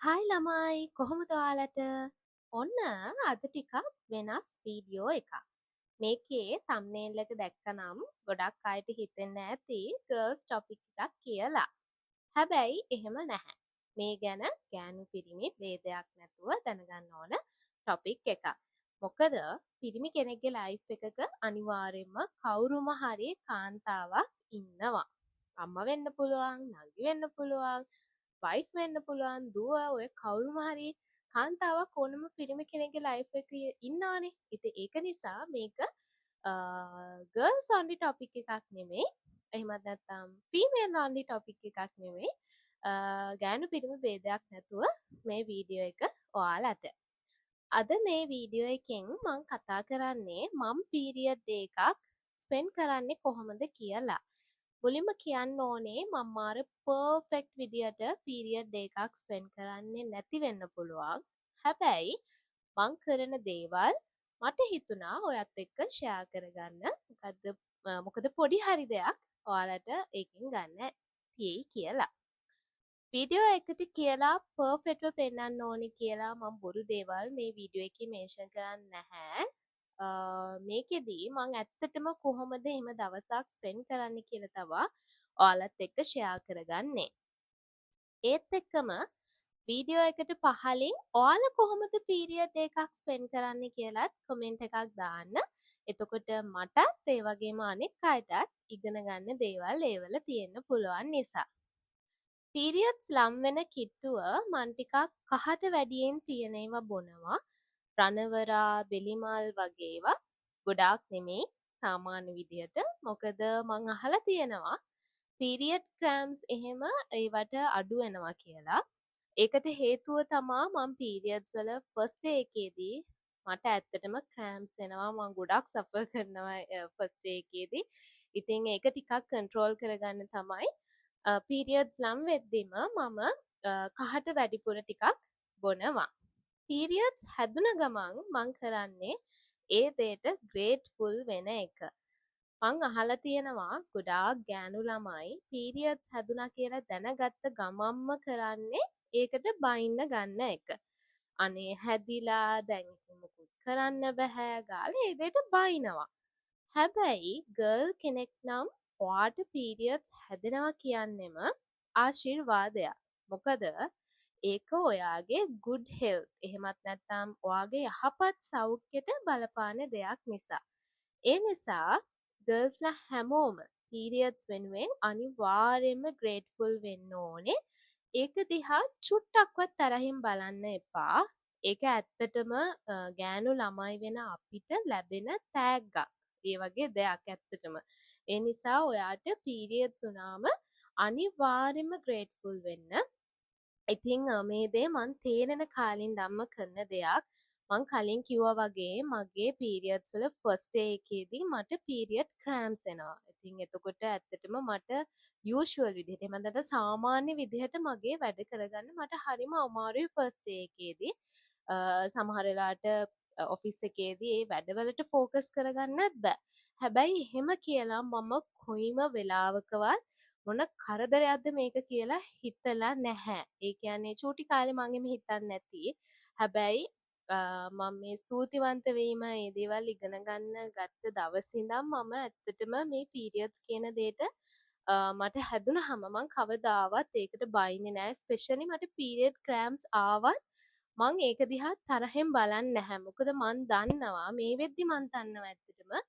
Hi ළමයි කොහොමද ඔයාලට? ඔන්න අද ටිකක් වෙනස් වීඩියෝ එකක්. මේකේ thumbnail එක දැක්කනම් ගොඩක් අයට හිතෙන්න ඇති girls topic එකක් කියලා. හැබැයි එහෙම නැහැ. මේ ගැන ගෑනු පිරිමි ભેදයක් නැතුව දැනගන්න ඕන topic එකක්. මොකද පිරිමි කෙනෙක්ගේ life එකක අනිවාර්යයෙන්ම කවුරුම හරි කාන්තාවක් ඉන්නවා. අම්මා වෙන්න පුළුවන්, නංගි වෙන්න පුළුවන්, වයිෆ් වෙන්න පුළුවන්, දුව ඔය කවුරුම හරි කාන්තාවක් ඕනම පිරිමි කෙනෙක්ගේ ලයිෆ් එකේ ඉන්නවනේ. ඉතින් ඒක නිසා මේක ගර්ල්ස් only topic එකක් නෙමෙයි. එහෙමත් නැත්නම් ෆීමේල් only topic එකක් නෙමෙයි. ගෑනු පිරිමි ભેදයක් නැතුව මේ වීඩියෝ එක ඔයාලට. අද මේ වීඩියෝ එකෙන් මම කතා කරන්නේ මම පීරියඩ් ඩේ එකක් ස්පෙන්ඩ් කරන්නේ කොහොමද කියලා. මුලින්ම කියන්න ඕනේ මම අර පර්ෆෙක්ට් විදියට පීරියඩ් ඩේ එකක් ස්පෙන්ඩ් කරන්නේ නැති වෙන්න පුළුවන්. හැබැයි මං කරන දේවල් මට හිතුණා ඔයත් එක්ක ෂෙයා කරගන්න. මොකද පොඩි හරි දෙයක් ඔයාලට ඒකෙන් ගන්න තියෙයි කියලා. වීඩියෝ එකට කියලා පර්ෆෙක්ට්ව පෙන්වන්න ඕනේ කියලා මම බොරු දේවල් මේ වීඩියෝ එකේ මෙන්ෂන් කරන්නේ නැහැ. මේකෙදී මං ඇත්තටම කොහොමද එහෙම දවසක් ස්පෙන්ඩ් කරන්නේ කියලා තමයි ඔයාලත් එක්ක ෂෙයා කරගන්නේ. ඒත් එක්කම වීඩියෝ එකට පහලින් ඔයාලා කොහොමද පීරියඩ් එකක් ස්පෙන්ඩ් කරන්නේ කියලාත් කමෙන්ට් එකක් දාන්න. එතකොට මටත් ඒ වගේම අනෙක් අයටත් ඉගෙන ගන්න දේවල් ඒවල තියෙන්න පුළුවන් නිසා. පීරියඩ්ස් ලම් වෙන කිට්ටුව මං ටිකක් කහට වැඩියෙන් තියෙන ඒවා බොනවා. රණවරා, බෙලිමල් වගේ ඒවා ගොඩාක් නෙමෙයි සාමාන්‍ය විදියට. මොකද මං අහලා තියෙනවා පීරියඩ් ක්‍රෑම්ස් එහෙම ඒවට අඩු වෙනවා කියලා. ඒකට හේතුව තමා මං පීරියඩ්ස් වල ෆස්ට් ඩේ එකේදී මට ඇත්තටම ක්‍රෑම්ස් එනවා. මං ගොඩක් සෆර් කරනවා ෆස්ට් ඩේ එකේදී. ඉතින් ඒක ටිකක් කන්ට්‍රෝල් කරගන්න තමයි පීරියඩ්ස් ලම් වෙද්දිම මම කහට වැඩිපුර ටිකක් බොනවා. පීරියඩ්ස් හැදුන ගමන් මං කරන්නේ ඒ දේට ග්‍රේට්ෆුල් වෙන එක. මං අහලා තියෙනවා ගොඩාක් ගෑනු ළමයි පීරියඩ්ස් හැදුනා කියලා දැනගත්ත ගමන්ම කරන්නේ ඒකට බයින්න ගන්න එක. අනේ හැදිලා දැන් ඉතින් මොකුත් කරන්න බෑ ගාලා ඒ දෙයට බයිනවා. හැබැයි ගර්ල් කෙනෙක් නම් ඔයාට පීරියඩ්ස් හැදෙනවා කියන්නෙම ආශිර්වාදයක්. මොකද ඒක ඔයාගේ good health එහෙමත් නැත්නම් ඔයාගේ යහපත් සෞඛ්‍යයට බලපාන දෙයක් නිසා. ඒ නිසා ගර්ල්ස්ලා හැමෝම පීරියඩ්ස් වෙනුවෙන් අනිවාර්යයෙන්ම ග්‍රේට්ෆුල් වෙන්න ඕනේ. ඒක දිහා චුට්ටක්වත් තරහින් බලන්න එපා. ඒක ඇත්තටම ගෑනු ළමයි වෙන අපිට ලැබෙන තෑග්ගක්. ඒ වගේ දෙයක් ඇත්තටම. ඒ නිසා ඔයාට පීරියඩ්ස් වුණාම අනිවාර්යයෙන්ම ග්‍රේට්ෆුල් වෙන්න. ඉතින් මේ දේ මං තේරෙන කාලින් ධම්ම කරන දෙයක්. මං කලින් කිව්වා වගේ මගේ පීරියඩ්ස් වල ෆස්ට් ඩේ එකේදී මට පීරියඩ් ක්‍රෑම්ස් එනවා. ඉතින් එතකොට ඇත්තටම මට යූෂුවල් විදිහට එහෙම නැත්නම් සාමාන්‍ය විදිහට මගේ වැඩ කරගන්න මට හරිම අමාරුයි ෆස්ට් ඩේ එකේදී. සමහර වෙලාවට ඔෆිස් එකේදී ඒ වැඩවලට ෆෝකස් කරගන්නත් බෑ. හැබැයි එහෙම කියලා මම කොයිම වෙලාවකවත් මොන කරදරයක්ද මේක කියලා හිතලා නැහැ. ඒ කියන්නේ චූටි කාලේ මං එහෙම හිතන්නේ නැති. හැබැයි මම මේ ස්තුතිවන්ත වීම මේ දේවල් ඉගෙන ගන්න ගත්ත දවසේ ඉඳන් මම ඇත්තටම මේ පීරියඩ්ස් කියන දෙයට මට හැදුනහම මං කවදාවත් ඒකට බයින්නේ නැහැ. ස්පෙෂලි මට පීරියඩ් ක්‍රෑම්ස් ආවත් මං ඒක දිහා තරහෙන් බලන්නේ නැහැ. මොකද මං දන්නවා මේ වෙද්දි මං දන්නවා ඇත්තටම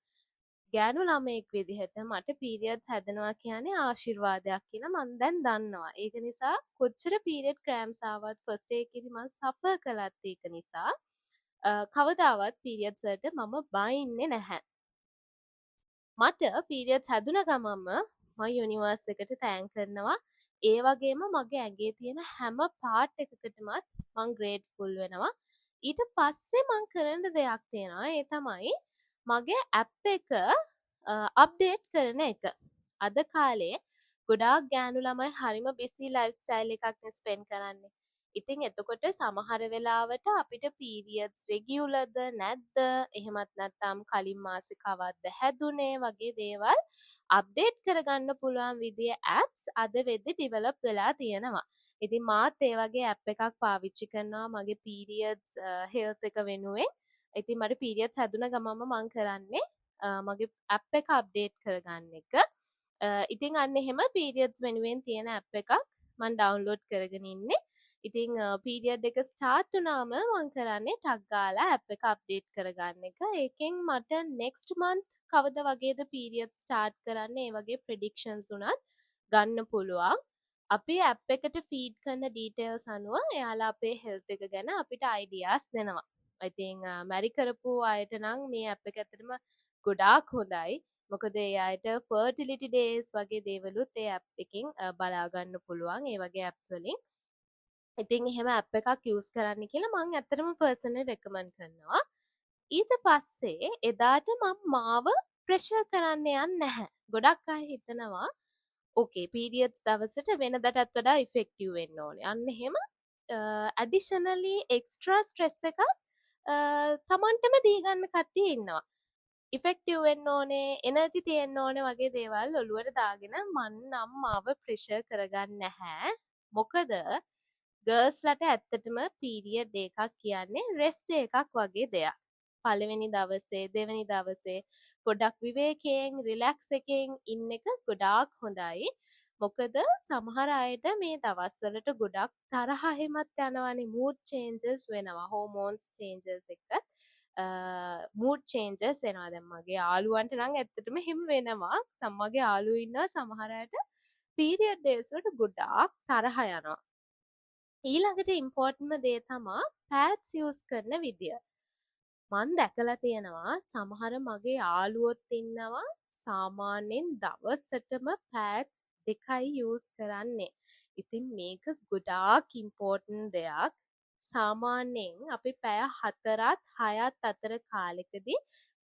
ගෑනු ළමයෙක් විදිහට මට පීරියඩ්ස් හැදෙනවා කියන්නේ ආශිර්වාදයක් කියලා මං දැන් දන්නවා. ඒක නිසා කොච්චර පීරියඩ් ක්‍රෑම්ස් ආවත් ෆස්ට් ඩේ එකේදී මං සෆර් කළත් ඒක නිසා කවදාවත් පීරියඩ්ස් වලට මම බයින්නේ නැහැ. මට පීරියඩ්ස් හැදුන ගමන්ම මම යුනිවර්ස් එකට තෑන්ක් කරනවා. ඒ වගේම මගේ ඇඟේ තියෙන හැම පාර්ට් එකකටමත් මං ග්‍රේට්ෆුල් වෙනවා. ඊට පස්සේ මං කරන දෙයක් තියෙනවා. ඒ තමයි මගේ ඇප් එක අප්ඩේට් කරන එක. අද කාලේ ගොඩාක් ගෑනු ළමයි හරිම බිසි ලයිෆ් ස්ටයිල් එකක් ස්පෙන්ඩ් කරන්නේ. ඉතින් එතකොට සමහර වෙලාවට අපිට පීරියඩ්ස් රෙගියුලර්ද නැද්ද එහෙමත් නැත්නම් කලින් මාසේ කවද්ද හැදුනේ වගේ දේවල් අප්ඩේට් කරගන්න පුළුවන් විදිය ඇප්ස් අද වෙද්දි ඩිවෙලොප් වෙලා තියෙනවා. ඉතින් මාත් ඒ වගේ ඇප් එකක් පාවිච්චි කරනවා මගේ පීරියඩ්ස් හෙල්ත් එක වෙනුවෙන්. ඉතින් මට පීරියඩ්ස් හැදුන ගමන්ම මම කරන්නේ මගේ ඇප් එක අප්ඩේට් කරගන්න එක. ඉතින් අන්න එහෙම පීරියඩ්ස් වෙනුවෙන් තියෙන ඇප් එකක් මම ඩවුන්ලෝඩ් කරගෙන ඉන්නේ. ඉතින් පීරියඩ් එක ස්ටාර්ට් වුණාම මම කරන්නේ ටක් ගාලා ඇප් එක අප්ඩේට් කරගන්න එක. ඒකෙන් මට නෙක්ස්ට් මන්ත් කවද වගේද පීරියඩ් ස්ටාර්ට් කරන්න ඒ වගේ ප්‍රෙඩික්ෂන්ස් උනත් ගන්න පුළුවන්. අපි ඇප් එකට ෆීඩ් කරන ඩීටේල්ස් අනුව එයාලා අපේ හෙල්ත් එක ගැන අපිට අයිඩියාස් දෙනවා. ඉතින් මැරි කරපු අයට නම් මේ ඇප් එක ඇත්තටම ගොඩාක් හොඳයි. මොකද ඒ අයට ෆර්ටිලිටි ඩේස් වගේ දේවලුත් ඒ ඇප් එකෙන් බලා ගන්න පුළුවන් ඒ වගේ ඇප්ස් වලින්. ඉතින් එහෙම ඇප් එකක් යූස් කරන්න කියලා මම ඇත්තටම පර්සනලි රෙකමන්ඩ් කරනවා. ඊට පස්සේ එදාට මම මාව ප්‍රෙෂර් කරන්න යන්නේ නැහැ. ගොඩක් අය හිතනවා ඕකේ පීරියඩ්ස් දවසට වෙනදටත් වඩා ඉෆෙක්ටිව් වෙන්න ඕනේ. අන්න එහෙම ඇඩිෂනලි එක්ස්ට්‍රා ස්ට්‍රෙස් එකක් තමන්ටම දීගන්න කට්ටිය ඉන්නවා. ඉෆෙක්ටිව් වෙන්න ඕනේ, එනර්ජි තියෙන්න ඕනේ වගේ දේවල් ඔලුවට දාගෙන මන් නම් මාව ප්‍රෙෂර් කරගන්න නැහැ. මොකද ගර්ල්ස්ලට ඇත්තටම පීරියඩ් එකක් කියන්නේ රෙස්ට් එකක් වගේ දෙයක්. පළවෙනි දවසේ දෙවෙනි දවසේ ගොඩක් විවේකයෙන් රිලැක්ස් එකෙන් ඉන්න එක ගොඩාක් හොඳයි. මොකද සමහර අයට මේ දවස්වලට ගොඩක් තරහ එහෙමත් යනවනේ මූඩ් චේන්ජස් වෙනවා හෝමෝන්ස් චේන්ජස් එක්ක මූඩ් චේන්ජස් එනවා. දැන් මගේ යාළුවන්ට නම් ඇත්තටම හිම වෙනවා. සමහරගේ යාළුවෝ ඉන්නවා සමහර අයට පීරියඩ් ඩේස් වලට ගොඩාක් තරහ යනවා. ඊළඟට ඉම්පෝර්ටන්ට්ම දේ තමා පෑඩ්ස් යූස් කරන විදිය. මන් දැකලා තියෙනවා සමහර මගේ යාළුවොත් ඉන්නවා සාමාන්‍යයෙන් දවසටම පෑඩ්ස් 2යි යූස් කරන්නේ. ඉතින් මේක ගොඩාක් ඉම්පෝර්ටන්ට් දෙයක්. සාමාන්‍යයෙන් අපි පැය 4ත් 6ත් අතර කාලෙකදී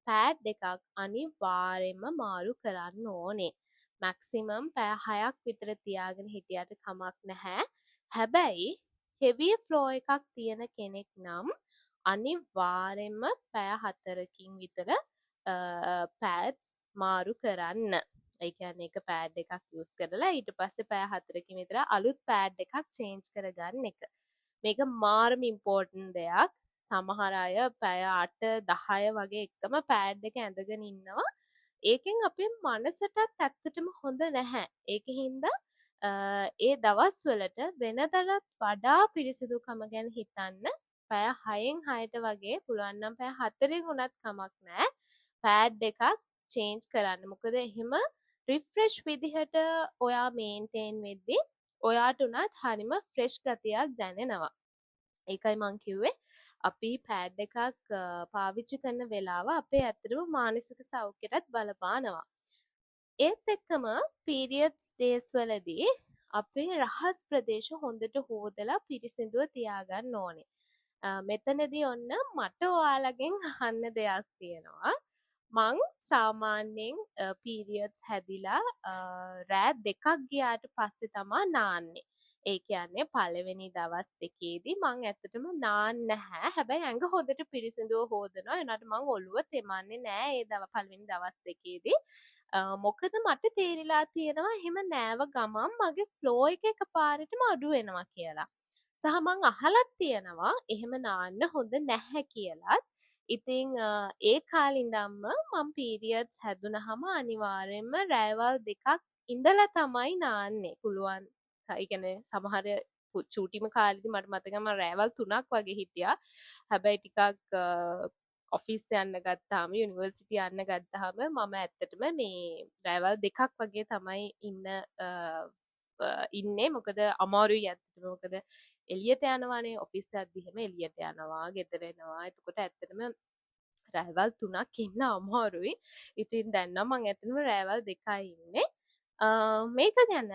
පෑඩ් එකක් අනිවාර්යයෙන්ම මාරු කරන්න ඕනේ. මැක්සිමම් පැය 6ක් විතර තියාගෙන හිටියට කමක් නැහැ. හැබැයි හෙවි ෆ්ලෝ එකක් තියෙන කෙනෙක් නම් අනිවාර්යෙන්ම පැය 4කින් විතර පෑඩ්ස් මාරු කරන්න. ඒ කියන්නේ එක පෑඩ් එකක් යූස් කරලා ඊට පස්සේ පැය 4කින් විතර අලුත් පෑඩ් එකක් චේන්ජ් කරගන්න එක. මේක මාරම ඉම්පෝර්ටන්ට් දෙයක්. සමහර අය පැය 8 10 වගේ එකම පෑඩ් එක ඇඳගෙන ඉන්නවා. ඒකෙන් අපේ මනසටත් ඇත්තටම හොඳ නැහැ. ඒකින්ද ඒ දවස්වලට වෙනදටත් වඩා පිරිසිදුකම ගැන හිතන්න පැය 6න් 6ට වගේ පුළුවන් නම් පැය 4න් උනත් කමක් නැහැ. පෑඩ් එකක් චේන්ජ් කරන්න. මොකද එහෙම රිෆ්‍රෙෂ් විදිහට ඔයා මේන්ටේන් වෙද්දී ඔයාට උනත් හරිම ෆ්‍රෙෂ් ගතියක් දැනෙනවා. ඒකයි මං කිව්වේ අපි පෑඩ් එකක් පාවිච්චි කරන වෙලාව අපේ ඇත්තටම මානසික සෞඛ්‍යයටත් බලපානවා. ඒත් එක්කම පීරියඩ්ස් ඩේස් වලදී අපේ රහස් ප්‍රදේශ හොඳට හොදලා පිරිසිදුව තියාගන්න ඕනේ. මෙතනදී ඔන්න මට ඔයාලගෙන් අහන්න දෙයක් තියෙනවා. මං සාමාන්‍යයෙන් පීරියඩ්ස් හැදිලා රෑ 2ක් ගියාට පස්සේ තමා නාන්නේ. ඒ කියන්නේ පළවෙනි දවස් දෙකේදී මං ඇත්තටම නාන්නේ නැහැ. හැබැයි ඇඟ හොඳට පිරිසිදුව හොදනවා. ඒනට මං ඔළුව තෙමන්නේ නෑ ඒ පළවෙනි දවස් දෙකේදී. මොකද මට තේරිලා තියෙනවා එහෙම නෑව ගමන් මගේ ෆ්ලෝ එක එකපාරටම අඩු වෙනවා කියලා. සහ මං අහලත් තියෙනවා එහෙම නාන්න හොඳ නැහැ කියලත්. ඉතින් ඒ කාලේ ඉඳන්ම මම පීරියඩ්ස් හැදුනහම අනිවාර්යයෙන්ම රෑවල් 2ක් ඉඳලා තමයි නාන්නේ. පුළුවන්. ඒ කියන්නේ සමහර චූටිම කාලෙදි මට මතකයි මම රෑවල් 3ක් වගේ හිටියා. හැබැයි ටිකක් ඔෆිස් යන්න ගත්තාම යුනිවර්සිටි යන්න ගත්තාම මම ඇත්තටම මේ රෑවල් 2ක් වගේ තමයි ඉන්නේ. මොකද අමාරුයි ඇත්තටම. මොකද එළියට යනවානේ ඔෆිස් යද්දි එහෙම එළියට යනවා ගෙදර එනවා. එතකොට ඇත්තටම රෑවල් 3ක් ඉන්න අමාරුයි. ඉතින් දැන් නම් මම ඇත්තටම රෑවල් 2යි ඉන්නේ. මේක ගැන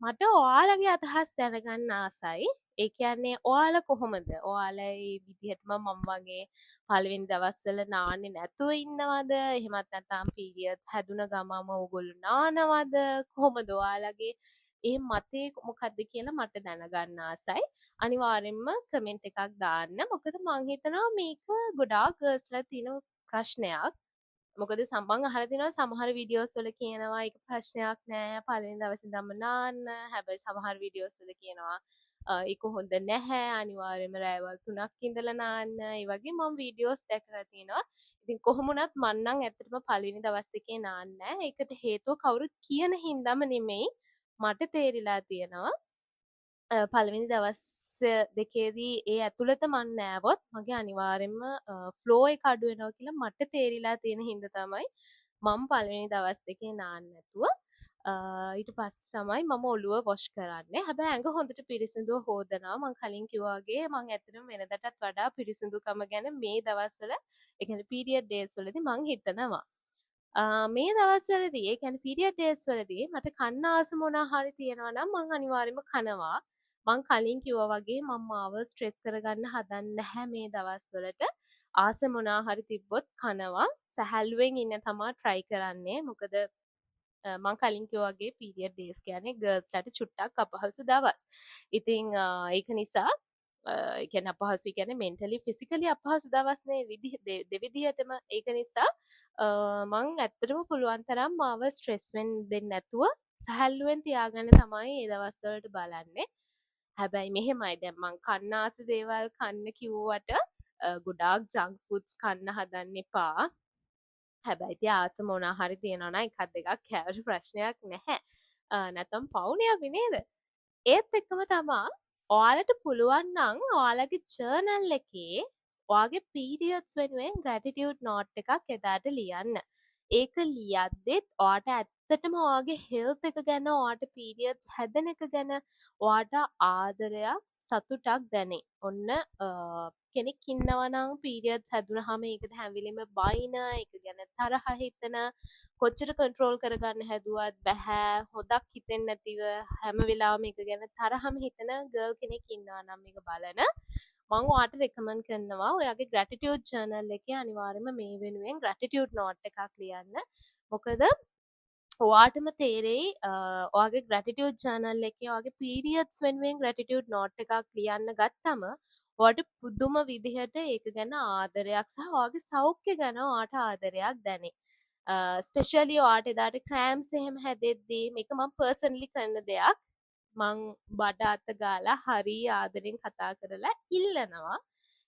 මට ඔයාලගේ අදහස් දැනගන්න ආසයි. ඒ කියන්නේ ඔයාලා කොහොමද? ඔයාලා මේ විදිහටම මම වගේ පළවෙනි දවස්වල නාන්නේ නැතුව ඉන්නවද? එහෙමත් නැත්නම් පීරියඩ්ස් හැදුන ගමම ඕගොල්ලෝ නානවද? කොහොමද ඔයාලගේ ඒ මතේ මොකක්ද කියලා මට දැනගන්න ආසයි. අනිවාර්යෙන්ම කමෙන්ට් එකක් දාන්න. මොකද මං හිතනවා මේක ගොඩාක් ගර්ල්ස්ලා තියෙන ප්‍රශ්නයක්. මොකද සම්බන් අහලා තිනවා සමහර වීඩියෝස් වල කියනවා ඒක ප්‍රශ්නයක් නෑ පළවෙනි දවසේ ඉඳන්ම නාන්න. හැබැයි සමහර වීඩියෝස් වල කියනවා ඒක හොඳ නැහැ. අනිවාර්යයෙන්ම රෑවල් 3ක් ඉඳලා නාන්න. ඒ වගේ මම වීඩියෝස් දැකලා තියෙනවා. ඉතින් කොහොම වුණත් මං නම් ඇත්තටම පළවෙනි දවස් දෙකේ නාන්නේ නැහැ. ඒකට හේතුව කවුරුත් කියන හින්දාම නෙමෙයි. මට තේරිලා තියෙනවා පළවෙනි දවස් දෙකේදී ඒ ඇතුළත මන් නෑවොත් මගේ අනිවාර්යෙන්ම ෆ්ලෝ එක අඩු වෙනවා කියලා මට තේරිලා තියෙන හින්දා තමයි මම පළවෙනි දවස් දෙකේ නාන්නේ නැතුව ඊට පස්සේ තමයි මම ඔළුව වොෂ් කරන්නේ. හැබැයි ඇඟ හොඳට පිරිසිදුව හොදනවා. මං කලින් කිව්වා වගේ මං ඇත්තටම වෙනදටත් වඩා පිරිසිදුකම ගැන මේ දවස්වල ඒ කියන්නේ පීරියඩ් ඩේස් වලදී මං හිතනවා. මේ දවස්වලදී ඒ කියන්නේ පීරියඩ් ඩේස් වලදී මට කන්න ආස මොනවා හරි තියෙනවා නම් මං අනිවාර්යයෙන්ම කනවා. මං කලින් කිව්වා වගේ මම මාව ස්ට්‍රෙස් කරගන්න හදන්නේ නැහැ මේ දවස්වලට. ආස මොනවා හරි තිබ්බොත් කනවා. සැහැල්ලුවෙන් ඉන්න තමා try කරන්නේ. මොකද මං කලින් කිව්වා වගේ පීරියඩ් ඩේස් කියන්නේ ගර්ල්ස්ලාට චුට්ටක් අපහසු දවස්. ඉතින් ඒක නිසා ඒ කියන්නේ අපහසු කියන්නේ මෙන්ටලි ෆිසිකලි අපහසු දවස් නේ දෙවිදිහටම ඒක නිසා මං ඇත්තටම පුළුවන් තරම් මාව ස්ට්‍රෙස් වෙන්න දෙන්නේ නැතුව සැහැල්ලුවෙන් තියාගන්න තමයි මේ දවස්වලට බලන්නේ. හැබැයි මෙහෙමයි දැන් මං කන්න ආස දේවල් කන්න කිව්වට ගොඩාක් ජංක් ෆුඩ්ස් කන්න හදන්න එපා. හැබැයි ඉතින් ආස මොනවා හරි තියනවා නම් එකක් දෙකක් කෑවට ප්‍රශ්නයක් නැහැ. නැත්තම් පවුනේ අපි නේද? ඒත් එක්කම තමා ඔයාලට පුළුවන් නම් ඔයාලගේ ජර්නල් එකේ ඔයාගේ පීරියඩ්ස් වෙනුවෙන් ග්‍රැටිටියුඩ් නෝට් එකක් එදාට ලියන්න. ඒක ලියද්දිත් ඔයාට ඇත්තටම ඔයාගේ හෙල්ත් එක ගැන ඔයාට පීරියඩ්ස් හැදෙන එක ගැන ඔයාට ආදරයක් සතුටක් දැනේ. ඔන්න කෙනෙක් ඉන්නවා නම් පීරියඩ්ස් හැදුනහම ඒකට හැම වෙලෙම බයින, ඒක ගැන තරහ හිතන, කොච්චර කන්ට්‍රෝල් කරගන්න හැදුවත් බැහැ, හොදක් හිතෙන්නේ නැතිව හැම වෙලාවෙම ඒක ගැන තරහම හිතන ගර්ල් කෙනෙක් ඉන්නවා නම් මේක බලන මම ඔයාට රෙකමන්ඩ් කරනවා ඔයාගේ ග්‍රැටිටියුඩ් ජර්නල් එකේ අනිවාර්යයෙන්ම මේ වෙනුවෙන් ග්‍රැටිටියුඩ් නෝට් එකක් ලියන්න. මොකද ඔයාටම තේරෙයි ඔයාගේ ග්‍රැටිටියුඩ් ජර්නල් එකේ ඔයාගේ පීරියඩ්ස් වෙනුවෙන් ග්‍රැටිටියුඩ් නෝට් එකක් ලියන්න ගත්තම ඔයාට පුදුම විදිහට ඒක ගැන ආදරයක් සහ ඔයාගේ සෞඛ්‍ය ගැන ඔයාට ආදරයක් දැනේ. ස්පෙෂලි ඔයාට එදාට ක්‍රෑම්ස් එහෙම හැදෙද්දී මේක මම පර්සනලි කරන දෙයක්. මං බඩ අත ගාලා හරි ආදරෙන් කතා කරලා ඉල්ලනවා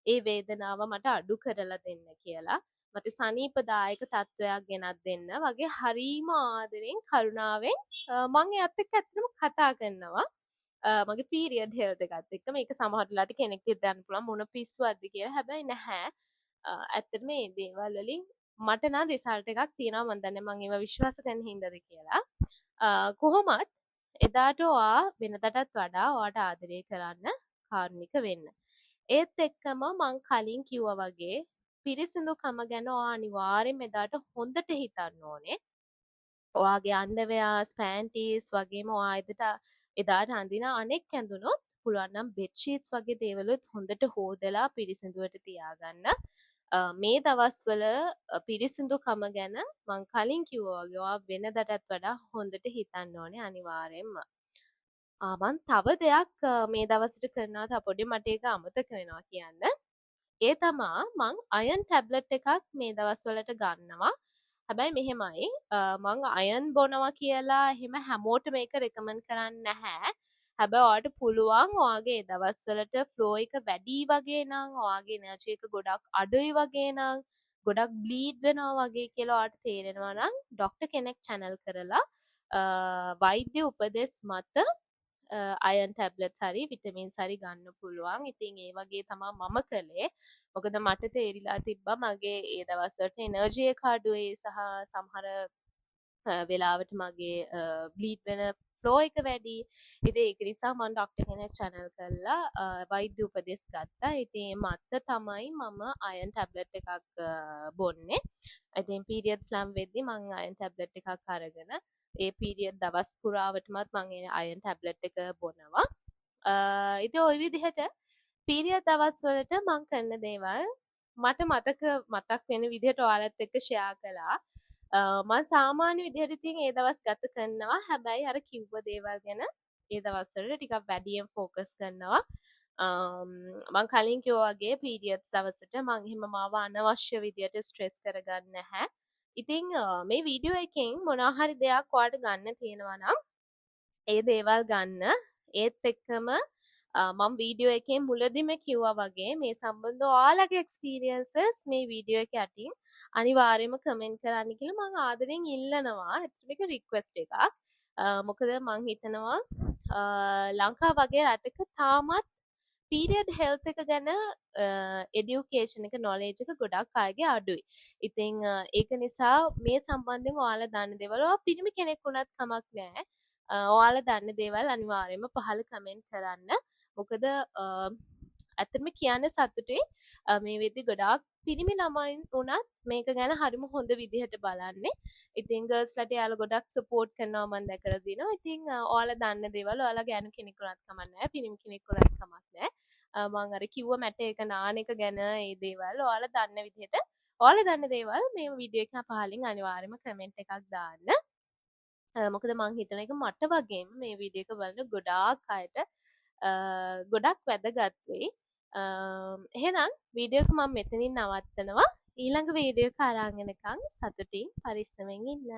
ඒ වේදනාව මට අඩු කරලා දෙන්න කියලා. මට සනීපදායක තත්ත්වයක් ගෙනත් දෙන්න වගේ හරීම ආදරෙන් කරුණාවෙන් මං එයත් එක්ක ඇත්තටම කතා කරනවා. මගේ පීරියඩ් හෙල්ත් එකත් එක්ක මේක සමහර වෙලාවට කෙනෙක්ට හිතන්න පුළුවන් මොන පිස්සුවක්ද කියලා. හැබැයි නැහැ. ඇත්තටම මේ දේවල් වලින් මට නම් රිසල්ට් එකක් තියෙනවා. මම දන්නේ මම ඒව විශ්වාස කරන හින්දාද කියලා. කොහොමත් එදාට ඔයා වෙනදටත් වඩා ඔයාට ආදරය කරන්න කාරුණික වෙන්න. ඒත් එක්කම මං කලින් කිව්වා වගේ පිරිසිදුකම ගැන ඔයා අනිවාර්යෙන්ම එදාට හොඳට හිතන්න ඕනේ. ඔයාගේ අන්ඩර්වෙයාර්ස්, පැන්ටීස් වගේම ඔයා එදාට අඳින අනෙක් ඇඳුනොත් පුළුවන් නම් බෙඩ් ෂීට්ස් වගේ දේවලුත් හොඳට හොදලා පිරිසිදුවට තියාගන්න. මේ දවස්වල පිරිසිදුකම ගැන මං කලින් කිව්වා වගේ ඔයා වෙනදටත් වඩා හොඳට හිතන්න ඕනේ අනිවාර්යෙන්ම. මං තව දෙයක් මේ දවස්වල කරනවා තව පොඩි මට ඒක අමතක වෙනවා කියන්න. ඒ තමා මං අයන් ටැබ්ලට් එකක් මේ දවස්වලට ගන්නවා. හැබැයි මෙහෙමයි මං අයන් බොනවා කියලා එහෙම හැමෝටම මේක රෙකමන්ඩ් කරන්නේ නැහැ. හැබැයි ඔයාට පුළුවන් ඔයාගේ දවස්වලට ෆ්ලෝ එක වැඩි වගේ නම් ඔයාගේ එනර්ජි එක ගොඩක් අඩුයි වගේ නම් ගොඩක් බ්ලීඩ් වෙනවා වගේ කියලා ඔයාට තේරෙනවා නම් ડોක්ටර් කෙනෙක් channel කරලා වෛද්‍ය උපදෙස් මත අයන් ටැබ්ලට්ස් හරි විටමින්ස් හරි ගන්න පුළුවන්. ඉතින් ඒ වගේ තමයි මම කළේ. මොකද මට තේරිලා තිබ්බා මගේ ඒ දවස්වලට එනර්ජි එක අඩුයි සහ සමහර වෙලාවට මගේ බ්ලීඩ් වෙන ෆ්ලෝ එක වැඩි. ඉතින් ඒක නිසා මම ડોක්ටර් කෙනෙක් channel කරලා වෛද්‍ය උපදෙස් ගත්තා. ඉතින් මත තමයි මම අයන් ටැබ්ලට් එකක් බොන්නේ. ඉතින් පීරියඩ්ස් නම් වෙද්දි මම අයන් ටැබ්ලට් එකක් අරගෙන ඒ පීරියඩ් දවස් පුරාවටමත් මම ඒ අයන් ටැබ්ලට් එක බොනවා. ඉතින් ওই විදිහට පීරියඩ් දවස්වලට මම කරන දේවල් මට මතක් වෙන විදිහට ඔයාලත් එක්ක ෂෙයා කළා. මම සාමාන්‍ය විදිහට ඉතින් ඒ දවස් ගත කරනවා. හැබැයි අර කිව්ව දේවල් ගැන ඒ දවස්වලට ටිකක් වැඩියෙන් ફોකස් කරනවා. මම කලින් කිව්වා වගේ පීරියඩ්ස් දවසට මම එහෙම මාව අනවශ්‍ය විදිහට ස්ට්‍රෙස් කරගන්නේ නැහැ. ඉතින් මේ වීඩියෝ එකෙන් මොනවා හරි දෙයක් ඔයාලට ගන්න තියෙනවා නම් ඒ දේවල් ගන්න. ඒත් එක්කම මම වීඩියෝ එකේ මුලදිම කිව්වා වගේ මේ සම්බන්ධව ඔයාලගේ එක්ස්පීරියන්සස් මේ වීඩියෝ එක යටින් අනිවාර්යයෙන්ම කමෙන්ට් කරන්න කියලා මම ආදරෙන් ඉල්ලනවා. ඇත්තටම ඒක රික්වෙස්ට් එකක්. මොකද මං හිතනවා ලංකාව වගේ රටක තාමත් පීරියඩ් හෙල්ත් එක ගැන එඩියුකේෂන් එක නොලෙජ් එක ගොඩක් අයගේ අඩුයි. ඉතින් ඒක නිසා මේ සම්බන්ධයෙන් ඔයාලා දන්න දේවල් ඔයා පිරිමි කෙනෙක් වුණත් කමක් නැහැ. ඔයාලා දන්න දේවල් අනිවාර්යයෙන්ම පහළ කමෙන්ට් කරන්න. මොකද ඇත්තටම කියන්න සතුටුයි මේ වෙද්දි ගොඩාක් පිරිමි ළමයින් වුණත් මේක ගැන හරිම හොඳ විදිහට බලන්නේ. ඉතින් ගර්ල්ස්ලට යාළුවෝ ගොඩක් සපෝට් කරනවා මම දැකලා දිනවා. ඉතින් ඔයාලා දන්න දේවල් ඔයාලා ගෑනු කෙනෙක් වුණත් කමක් නැහැ. පිරිමි කෙනෙක් වුණත් කමක් නැහැ. මම අර කිව්ව මැට එක නාන එක ගැන ඒ දේවල් ඔයාලා දන්න විදිහට ඔයාලා දන්න දේවල් මේ වීඩියෝ එක පහලින් අනිවාර්යයෙන්ම කමෙන්ට් එකක් දාන්න. මොකද මං හිතන එක මට වගේම මේ වීඩියෝ එක බලන ගොඩාක් අයට ගොඩක් වැදගත් වෙයි. එහෙනම් වීඩියෝ එක මම මෙතනින් නවත්තනවා. ඊළඟ වීඩියෝ එක අරන් එනකන් සතුටින් පරිස්සමෙන් ඉන්න.